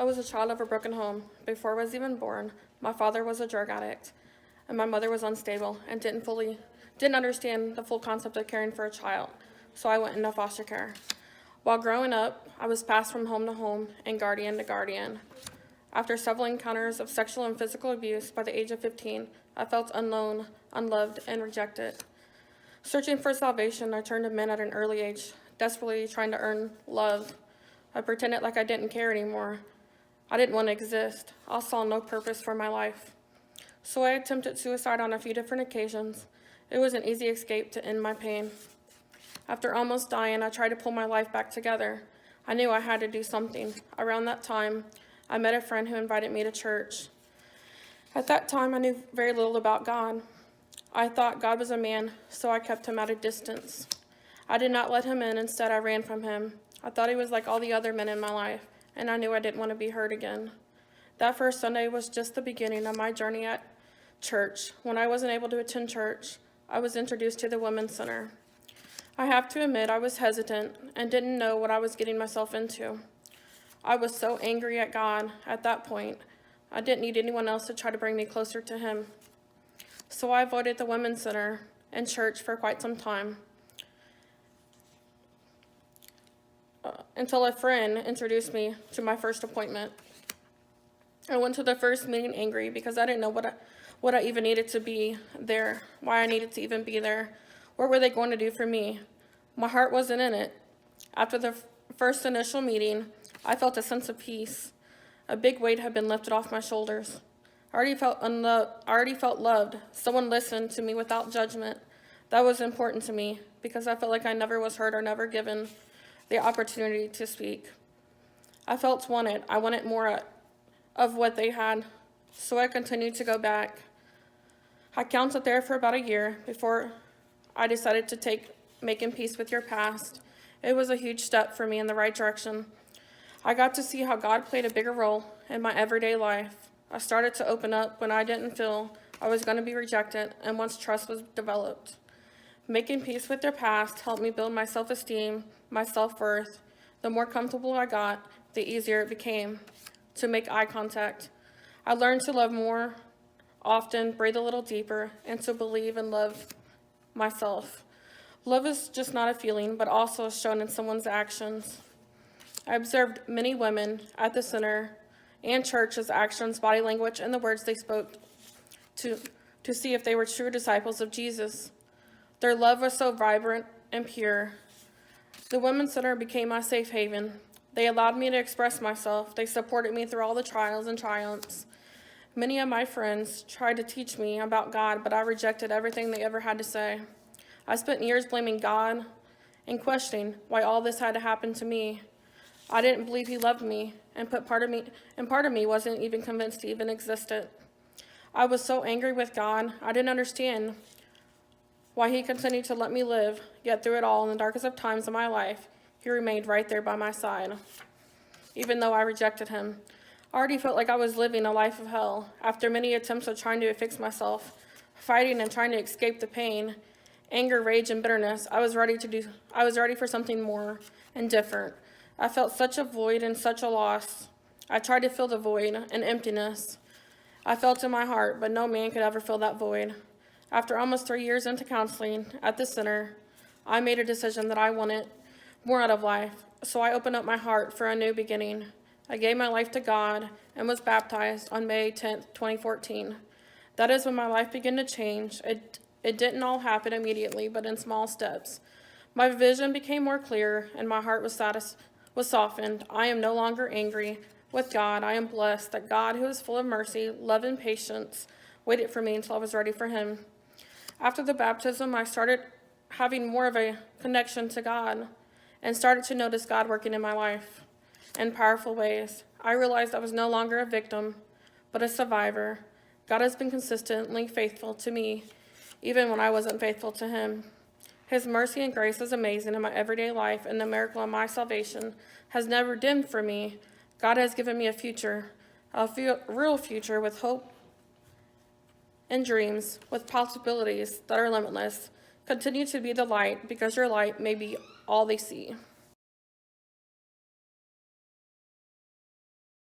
I was a child of a broken home. Before I was even born, my father was a drug addict, and my mother was unstable and didn't understand the full concept of caring for a child, so I went into foster care. While growing up, I was passed from home to home and guardian to guardian. After several encounters of sexual and physical abuse by the age of 15, I felt unknown, unloved, and rejected. Searching for salvation, I turned to men at an early age, desperately trying to earn love. I pretended like I didn't care anymore. I didn't want to exist. I saw no purpose for my life. So I attempted suicide on a few different occasions. It was an easy escape to end my pain. After almost dying, I tried to pull my life back together. I knew I had to do something. Around that time, I met a friend who invited me to church. At that time, I knew very little about God. I thought God was a man, so I kept him at a distance. I did not let him in. Instead, I ran from him. I thought he was like all the other men in my life, and I knew I didn't want to be hurt again. That first Sunday was just the beginning of my journey at church. When I wasn't able to attend church, I was introduced to the Women's Center. I have to admit I was hesitant and didn't know what I was getting myself into. I was so angry at God at that point. I didn't need anyone else to try to bring me closer to him. So I avoided the Women's Center and church for quite some time. Until a friend introduced me to my first appointment. I went to the first meeting angry because I didn't know what I even needed to be there, why I needed to even be there. What were they going to do for me? My heart wasn't in it. After the first initial meeting, I felt a sense of peace. A big weight had been lifted off my shoulders. I already felt loved. Someone listened to me without judgment. That was important to me because I felt like I never was heard or never given the opportunity to speak. I felt wanted. I wanted more of what they had, so I continued to go back. I counseled there for about a year before I decided to take Making Peace with Your Past. It was a huge step for me in the right direction. I got to see how God played a bigger role in my everyday life. I started to open up when I didn't feel I was going to be rejected, and once trust was developed. Making peace with their past helped me build my self-esteem, my self-worth. The more comfortable I got, the easier it became to make eye contact. I learned to love more often, breathe a little deeper, and to believe and love myself. Love is just not a feeling, but also shown in someone's actions. I observed many women at the center and church's actions, body language, and the words they spoke to see if they were true disciples of Jesus. Their love was so vibrant and pure. The Women's Center became my safe haven. They allowed me to express myself. They supported me through all the trials and triumphs. Many of my friends tried to teach me about God, but I rejected everything they ever had to say. I spent years blaming God and questioning why all this had to happen to me. I didn't believe he loved me, and part of me wasn't even convinced he even existed. I was so angry with God, I didn't understand why he continued to let me live, yet through it all, in the darkest of times of my life, he remained right there by my side, even though I rejected him. I already felt like I was living a life of hell. After many attempts of trying to fix myself, fighting and trying to escape the pain, anger, rage, and bitterness, I was ready for something more and different. I felt such a void and such a loss. I tried to fill the void and emptiness I felt in my heart, but no man could ever fill that void. After almost 3 years into counseling at the center, I made a decision that I wanted more out of life, so I opened up my heart for a new beginning. I gave my life to God and was baptized on May 10th, 2014. That is when my life began to change. It didn't all happen immediately, but in small steps. My vision became more clear, and my heart was softened. I am no longer angry with God. I am blessed that God, who is full of mercy, love, and patience, waited for me until I was ready for him. After the baptism, I started having more of a connection to God and started to notice God working in my life in powerful ways. I realized I was no longer a victim, but a survivor. God has been consistently faithful to me, even when I wasn't faithful to him. His mercy and grace is amazing in my everyday life, and the miracle of my salvation has never dimmed for me. God has given me a future, a real future with hope and dreams, with possibilities that are limitless. Continue to be the light, because your light may be all they see.